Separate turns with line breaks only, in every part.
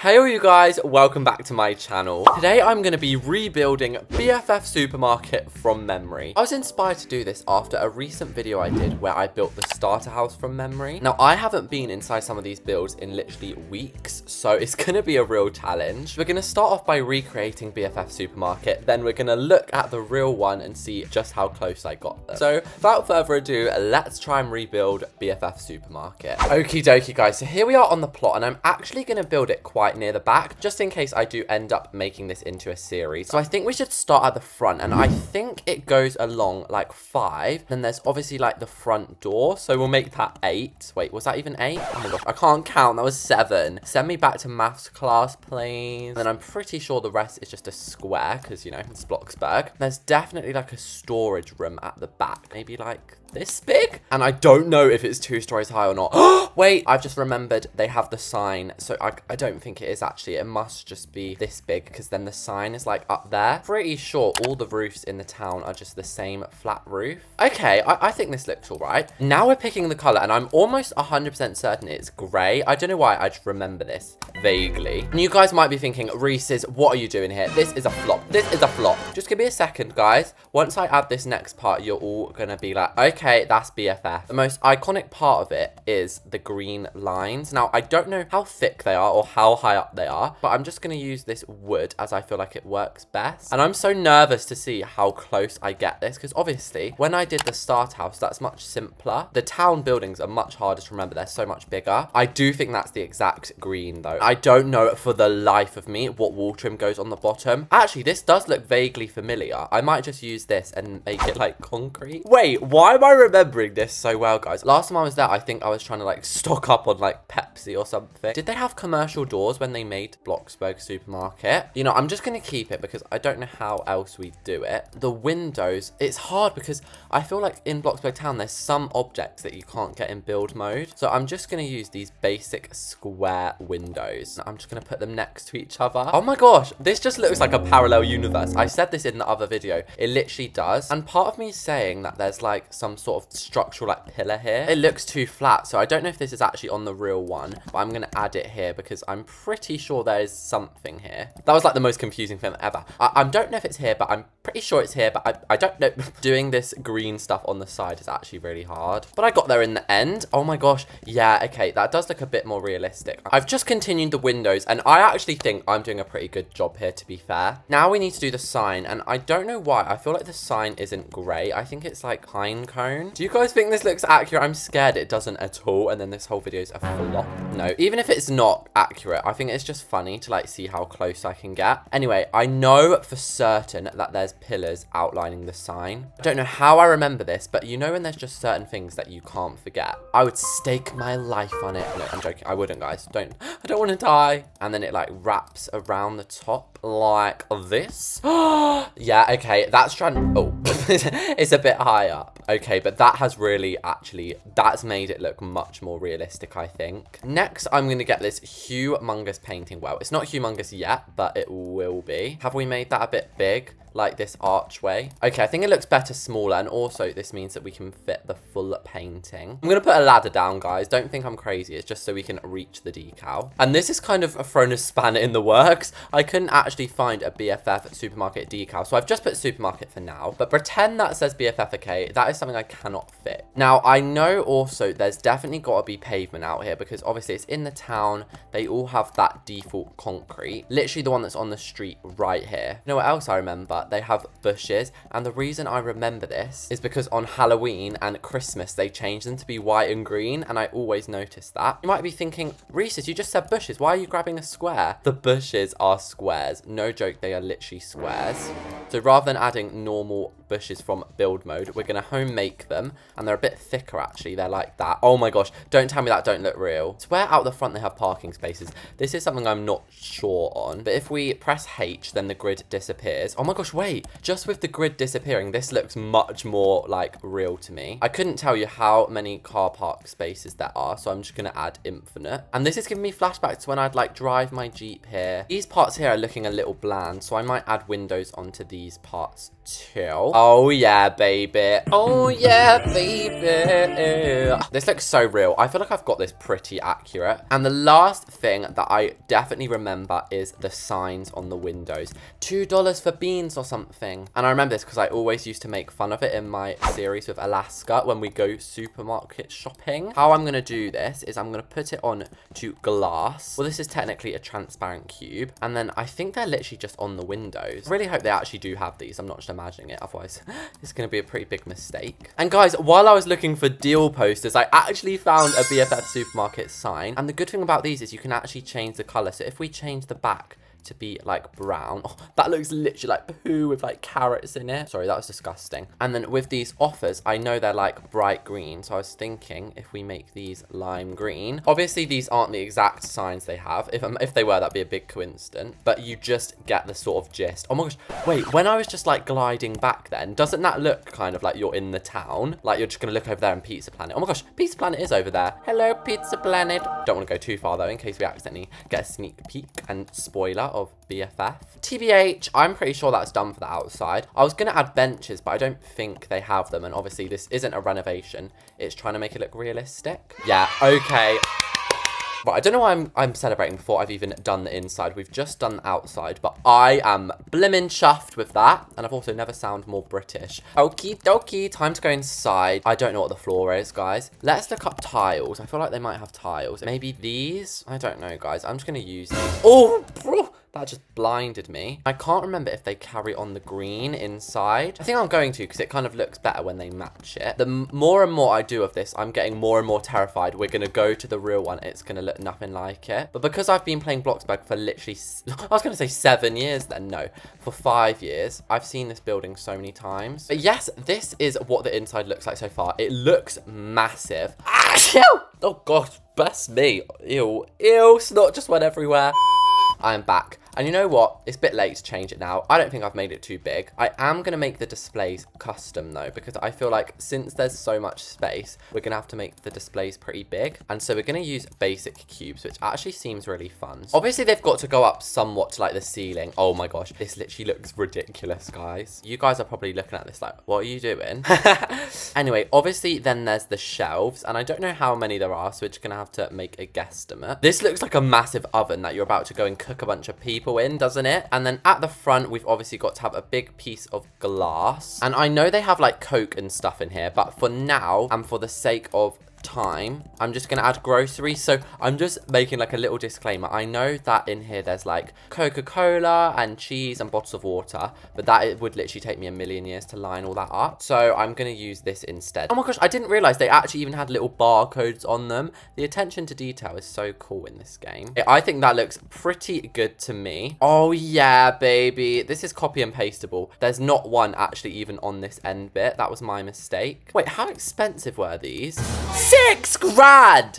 Hey all you guys, welcome back to my channel. Today I'm going to be rebuilding BFF Supermarket from memory. I was inspired to do this after a recent video I did where I built the starter house from memory. Now I haven't been inside some of these builds in literally weeks, so it's going to be a real challenge. We're going to start off by recreating BFF Supermarket, then we're going to look at the real one and see just how close I got them. So without further ado, let's try and rebuild BFF Supermarket. Okie dokie guys, so here we are on the plot and I'm actually going to build it quite near the back, just in case I do end up making this into a series. So I think we should start at the front, and I think it goes along like 5. Then there's obviously like the front door, so we'll make that 8. Wait, was that even 8? Oh my gosh, I can't count. That was 7. Send me back to maths class, please. And then I'm pretty sure the rest is just a square, because, you know, it's Bloxburg. There's definitely like a storage room at the back, maybe like this big, and I don't know if it's 2 stories high or not. Wait, I've just remembered they have the sign, so I don't think it is actually. It must just be this big, because then the sign is like up there. Pretty sure all the roofs in the town are just the same flat roof. Okay, I think this looks all right. Now we're picking the color, and I'm almost 100% certain it's gray. I don't know why, I just remember this vaguely. And you guys might be thinking, Reese's, what are you doing here? This is a flop. This is a flop. Just give me a second, guys. Once I add this next part, you're all gonna be like, okay, that's BFF. The most iconic part of it is the green lines. Now, I don't know how thick they are or how high up they are, but I'm just going to use this wood as I feel like it works best. And I'm so nervous to see how close I get this, because obviously when I did the start house, that's much simpler. The town buildings are much harder to remember. They're so much bigger. I do think that's the exact green though. I don't know for the life of me what wall trim goes on the bottom. Actually, this does look vaguely familiar. I might just use this and make it like concrete. Wait, why am I remembering this so well, guys? Last time I was there, I think I was trying to like stock up on like Pepsi or something. Did they have commercial doors when they made Bloxburg Supermarket? You know, I'm just going to keep it because I don't know how else we do it. The windows, it's hard because I feel like in Bloxburg Town, there's some objects that you can't get in build mode. So I'm just going to use these basic square windows. I'm just going to put them next to each other. Oh my gosh, this just looks like a parallel universe. I said this in the other video. It literally does. And part of me is saying that there's like some sort of structural like pillar here. It looks too flat, so I don't know if this is actually on the real one, but I'm going to add it here because I'm pretty sure there is something here. That was like the most confusing thing ever. I don't know if it's here, but I'm pretty sure it's here, but I don't know. Doing this green stuff on the side is actually really hard, but I got there in the end. Oh my gosh. Yeah, okay, that does look a bit more realistic. I've just continued the windows, and I actually think I'm doing a pretty good job here, to be fair. Now we need to do the sign, and I don't know why. I feel like the sign isn't grey. I think it's like pine cone. Do you guys think this looks accurate? I'm scared it doesn't at all, and then this whole video is a flop. No, even if it's not accurate, I think it's just funny to like see how close I can get. Anyway, I know for certain that there's pillars outlining the sign. I don't know how I remember this, but you know when there's just certain things that you can't forget. I would stake my life on it. No, I'm joking. I wouldn't, guys. I don't want to die. And then it like wraps around the top like this. Yeah, okay. That's trying. Oh, it's a bit high up. Okay, but that has really that's made it look much more realistic, I think. Next, I'm going to get this humongous painting. Well, it's not humongous yet, but it will be. Have we made that a bit big? Like this archway. Okay, I think it looks better smaller, and also this means that we can fit the full painting. I'm gonna put a ladder down, guys. Don't think I'm crazy. It's just so we can reach the decal. And this is kind of thrown a spanner in the works. I couldn't actually find a BFF Supermarket decal, so I've just put Supermarket for now. But pretend that says BFF, okay? That is something I cannot fit. Now, I know also there's definitely got to be pavement out here because obviously it's in the town. They all have that default concrete. Literally the one that's on the street right here. You know what else I remember? They have bushes, and the reason I remember this is because on Halloween and Christmas they changed them to be white and green, and I always noticed that. You might be thinking, Reese's, you just said bushes, why are you grabbing a square? The bushes are squares. No joke, they are literally squares. So rather than adding normal bushes from build mode, we're gonna home make them, and they're a bit thicker actually. They're like that. Oh my gosh, don't tell me that don't look real. I swear out the front they have parking spaces. This is something I'm not sure on, but if we press H, then the grid disappears. Oh my gosh, wait, just with the grid disappearing, this looks much more like real to me. I couldn't tell you how many car park spaces there are, so I'm just gonna add infinite. And this is giving me flashbacks to when I'd like drive my Jeep here. These parts here are looking a little bland, so I might add windows onto these parts too. Oh yeah, baby. Oh yeah, baby. This looks so real. I feel like I've got this pretty accurate. And the last thing that I definitely remember is the signs on the windows. $2 for beans or something. And I remember this because I always used to make fun of it in my series with Alaska when we go supermarket shopping. How I'm going to do this is I'm going to put it on to glass. Well, this is technically a transparent cube. And then I think they're literally just on the windows. I really hope they actually do have these. I'm not just imagining it. Otherwise, it's going to be a pretty big mistake. And guys, while I was looking for deal posters, I actually found a BFF supermarket sign. And the good thing about these is you can actually change the color. So if we change the back to be like brown. Oh, that looks literally like poo with like carrots in it. Sorry, that was disgusting. And then with these offers, I know they're like bright green. So I was thinking if we make these lime green, obviously these aren't the exact signs they have. If they were, that'd be a big coincidence. But you just get the sort of gist. Oh my gosh. Wait, when I was just like gliding back then, doesn't that look kind of like you're in the town? Like you're just going to look over there in Pizza Planet. Oh my gosh, Pizza Planet is over there. Hello, Pizza Planet. Don't want to go too far though, in case we accidentally get a sneak peek and spoiler of BFF. TBH, I'm pretty sure that's done for the outside. I was going to add benches, but I don't think they have them. And obviously this isn't a renovation. It's trying to make it look realistic. Yeah, okay. But I don't know why I'm celebrating before I've even done the inside. We've just done the outside, but I am blimmin' chuffed with that. And I've also never sounded more British. Okie dokie, time to go inside. I don't know what the floor is, guys. Let's look up tiles. I feel like they might have tiles. Maybe these? I don't know, guys. I'm just going to use these. Oh, bro. That just blinded me. I can't remember if they carry on the green inside. I think I'm going to because it kind of looks better when they match it. The more and more I do of this, I'm getting more and more terrified. We're going to go to the real one. It's going to look nothing like it. But because I've been playing Bloxburg for literally, I was going to say 7 years then. No, for 5 years. I've seen this building so many times. But yes, this is what the inside looks like so far. It looks massive. Oh gosh, bless me. Ew, ew, snot just went everywhere. I am back. And you know what? It's a bit late to change it now. I don't think I've made it too big. I am going to make the displays custom though, because I feel like since there's so much space, we're going to have to make the displays pretty big. And so we're going to use basic cubes, which actually seems really fun. Obviously, they've got to go up somewhat to like the ceiling. Oh my gosh, this literally looks ridiculous, guys. You guys are probably looking at this like, what are you doing? Anyway, obviously then there's the shelves, and I don't know how many there are, so we're just going to have to make a guesstimate. This looks like a massive oven that you're about to go and cook a bunch of people in, doesn't it? And then at the front, we've obviously got to have a big piece of glass. And I know they have like Coke and stuff in here, but for now, and for the sake of time, I'm just gonna add groceries. So I'm just making like a little disclaimer. I know that in here there's like Coca-Cola and cheese and bottles of water, but that it would literally take me a million years to line all that up. So I'm gonna use this instead. Oh my gosh, I didn't realize they actually even had little barcodes on them. The attention to detail is so cool in this game. I think that looks pretty good to me. Oh yeah, baby, this is copy and pasteable. There's not one actually even on this end bit. That was my mistake. Wait, how expensive were these? 6 grand!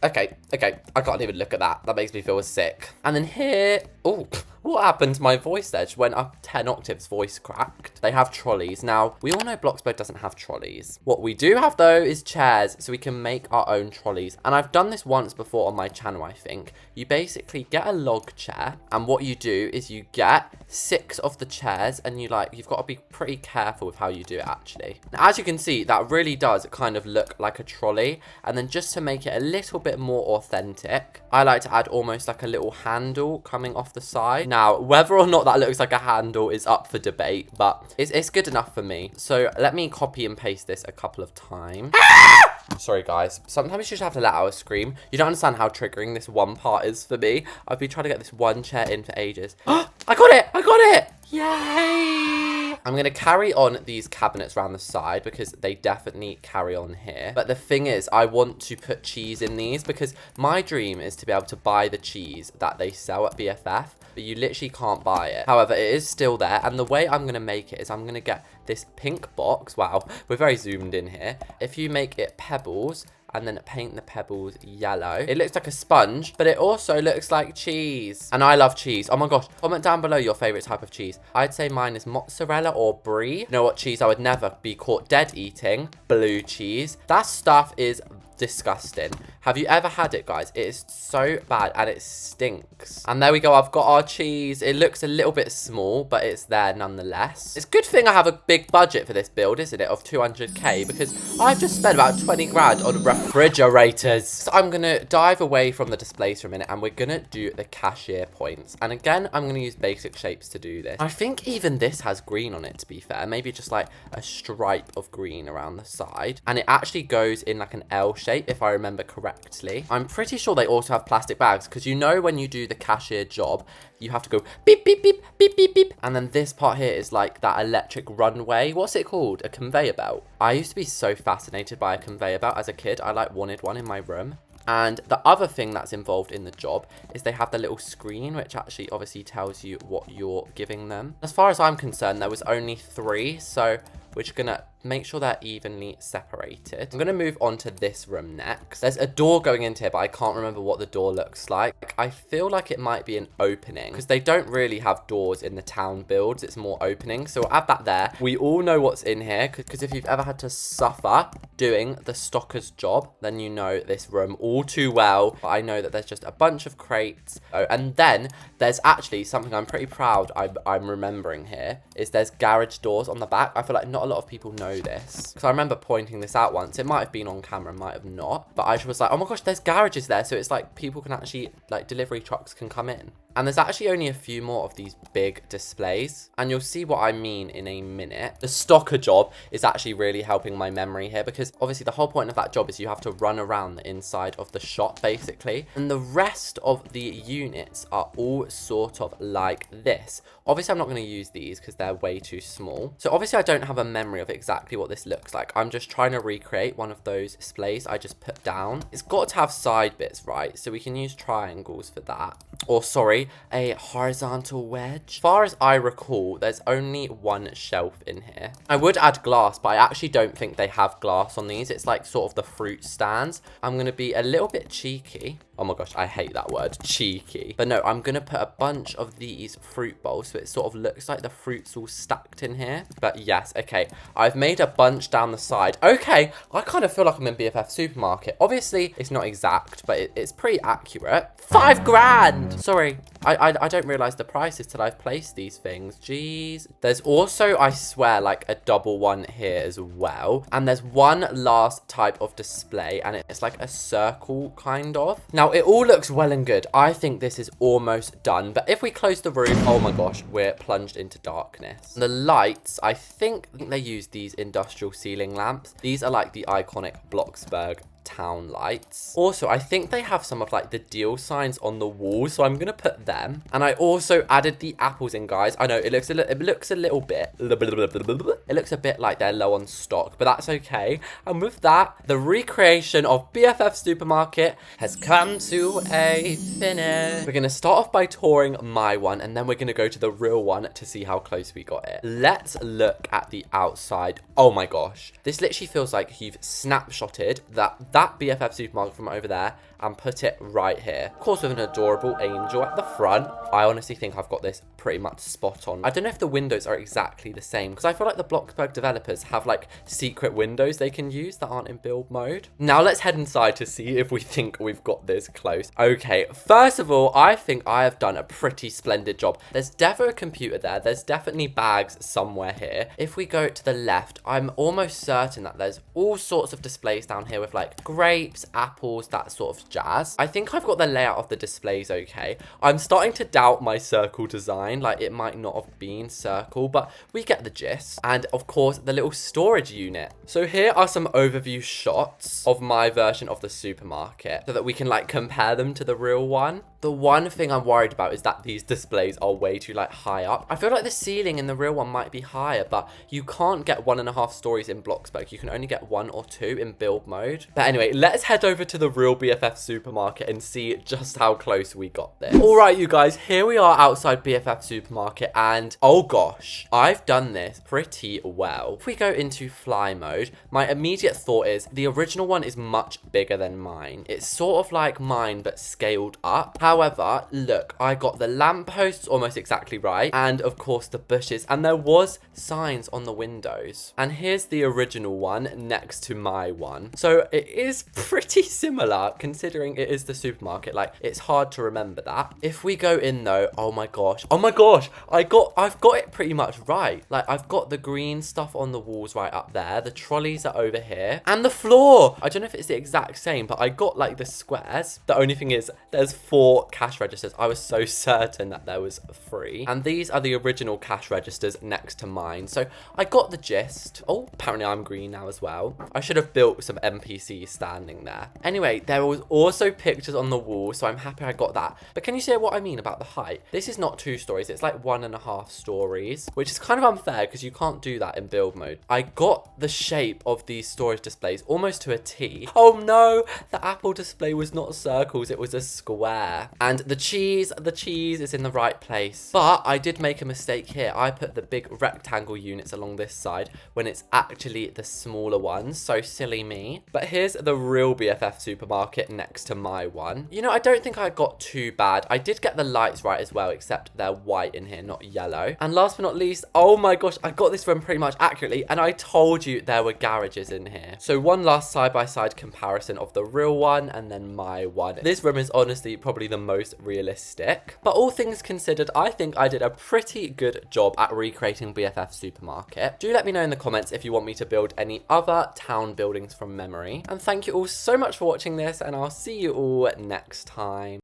Okay. I can't even look at that. That makes me feel sick. And then here, oh, what happened to my voice there? Just went up 10 octaves, voice cracked. They have trolleys. Now, we all know Bloxburg doesn't have trolleys. What we do have, though, is chairs, so we can make our own trolleys. And I've done this once before on my channel, I think. You basically get a log chair, and what you do is you get 6 of the chairs, and you've got to be pretty careful with how you do it, actually. Now, as you can see, that really does kind of look like a trolley. And then just to make it a little bit more authentic, I like to add almost like a little handle coming off the side. Now, whether or not that looks like a handle is up for debate, but it's good enough for me. So let me copy and paste this a couple of times. Sorry, guys. Sometimes you just have to let out a scream. You don't understand how triggering this one part is for me. I've been trying to get this one chair in for ages. I got it! I got it! Yay! I'm going to carry on these cabinets around the side because they definitely carry on here. But the thing is, I want to put cheese in these because my dream is to be able to buy the cheese that they sell at BFF. But you literally can't buy it. However, it is still there. And the way I'm going to make it is I'm going to get this pink box. Wow, we're very zoomed in here. If you make it pebbles and then paint the pebbles yellow, it looks like a sponge, but it also looks like cheese. And I love cheese. Oh my gosh. Comment down below your favorite type of cheese. I'd say mine is mozzarella or brie. You know what cheese I would never be caught dead eating? Blue cheese. That stuff is disgusting. Have you ever had it, guys? It is so bad and it stinks. And there we go. I've got our cheese. It looks a little bit small, but it's there nonetheless. It's a good thing I have a big budget for this build, isn't it? Of 200k, because I've just spent about 20 grand on refrigerators. So I'm going to dive away from the displays for a minute and we're going to do the cashier points. And again, I'm going to use basic shapes to do this. I think even this has green on it, to be fair. Maybe just like a stripe of green around the side. And it actually goes in like an L shape, if I remember correctly. I'm pretty sure they also have plastic bags, because you know when you do the cashier job, you have to go beep, beep, beep, beep, beep, beep. And then this part here is like that electric runway. What's it called? A conveyor belt. I used to be so fascinated by a conveyor belt as a kid. I like wanted one in my room. And the other thing that's involved in the job is they have the little screen, which actually obviously tells you what you're giving them. As far as I'm concerned, there was only 3, so we're just gonna make sure they're evenly separated. I'm gonna move on to this room next. There's a door going into here, but I can't remember what the door looks like. I feel like it might be an opening, because they don't really have doors in the town builds. It's more openings, so we'll add that there. We all know what's in here, because if you've ever had to suffer doing the stocker's job, then you know this room all too well. But I know that there's just a bunch of crates. Oh, and then there's actually something I'm pretty proud I'm remembering here, is there's garage doors on the back. I feel like not a lot of people know this, because I remember pointing this out once. It might have been on camera, might have not, but I was like, oh my gosh, there's garages there, so it's like people can actually, like, delivery trucks can come in. And there's actually only a few more of these big displays, and you'll see what I mean in a minute. The stocker job is actually really helping my memory here, because obviously the whole point of that job is you have to run around the inside of the shop, basically. And the rest of the units are all sort of like this. Obviously, I'm not going to use these because they're way too small. So obviously, I don't have a memory of exactly what this looks like. I'm just trying to recreate one of those displays I just put down. It's got to have side bits, right? So we can use triangles for that. Or sorry, a horizontal wedge. As far as I recall, there's only one shelf in here. I would add glass, but I actually don't think they have glass on these. It's like sort of the fruit stands. I'm going to be a little bit cheeky. Oh my gosh, I hate that word, cheeky. But no, I'm going to put a bunch of these fruit bowls, so it sort of looks like the fruit's all stacked in here. But yes, okay, I've made a bunch down the side. Okay, I kind of feel like I'm in BFF Supermarket. Obviously, it's not exact, but it's pretty accurate. 5 grand! Sorry, I don't realise the prices till I've placed these things. Jeez. There's also, I swear, like a double one here as well. And there's one last type of display, and it's like a circle, kind of. Now, it all looks well and good. I think this is almost done. But if we close the room, oh my gosh, we're plunged into darkness. The lights, I think they use these industrial ceiling lamps. These are like the iconic Bloxburg town lights. Also, I think they have some of like the deal signs on the wall, so I'm gonna put them. And I also added the apples in, guys. I know it looks a little bit it looks a bit like they're low on stock, but that's okay. And with that, the recreation of BFF Supermarket has come to a finish. We're gonna start off by touring my one, and then we're gonna go to the real one to see how close we got it. Let's look at the outside. Oh my gosh, this literally feels like you've snapshotted that BFF Supermarket from over there and put it right here. Of course, with an adorable angel at the front. I honestly think I've got this pretty much spot on. I don't know if the windows are exactly the same, because I feel like the Bloxburg developers have like secret windows they can use that aren't in build mode. Now let's head inside to see if we think we've got this close. Okay, first of all, I think I have done a pretty splendid job. There's definitely a computer there. There's definitely bags somewhere here. If we go to the left, I'm almost certain that there's all sorts of displays down here with like grapes, apples, that sort of jazz. I think I've got the layout of the displays okay. I'm starting to doubt my circle design, like it might not have been circle, but we get the gist. And of course, the little storage unit. So here are some overview shots of my version of the supermarket so that we can like compare them to the real one. The one thing I'm worried about is that these displays are way too like high up. I feel like the ceiling in the real one might be higher, but you can't get 1.5 stories in Bloxburg. You can only get 1 or 2 in build mode. But anyway, let's head over to the real BFF Supermarket and see just how close we got this. All right, you guys, here we are outside BFF Supermarket, and oh gosh, I've done this pretty well. If we go into fly mode, my immediate thought is the original one is much bigger than mine. It's sort of like mine, but scaled up. However, look, I got the lampposts almost exactly right, and of course the bushes, and there was signs on the windows. And here's the original one next to my one. So it is pretty similar considering it is the supermarket. Like, it's hard to remember that. If we go in though, oh my gosh, I've got it pretty much right. Like, I've got the green stuff on the walls right up there, the trolleys are over here, and the floor, I don't know if it's the exact same, but I got like the squares. The only thing is there's 4 cash registers. I was so certain that there was 3, and these are the original cash registers next to mine. So I got the gist. Oh, apparently I'm green now as well. I should have built some NPCs standing there. Anyway, there was also pictures on the wall, so I'm happy I got that. But can you see what I mean about the height? This is not 2 stories, it's like 1.5 stories, which is kind of unfair because you can't do that in build mode. I got the shape of these storage displays almost to a T. Oh no, the apple display was not circles, it was a square. And the cheese is in the right place. But I did make a mistake here. I put the big rectangle units along this side when it's actually the smaller ones. So silly me. But here's the real BFF supermarket next to my one. You know, I don't think I got too bad. I did get the lights right as well, except they're white in here, not yellow. And last but not least, oh my gosh, I got this room pretty much accurately, and I told you there were garages in here. So one last side-by-side comparison of the real one and then my one. This room is honestly probably the most realistic. But all things considered, I think I did a pretty good job at recreating BFF Supermarket. Do let me know in the comments if you want me to build any other town buildings from memory. And thank you all so much for watching this, and I'll see you all next time.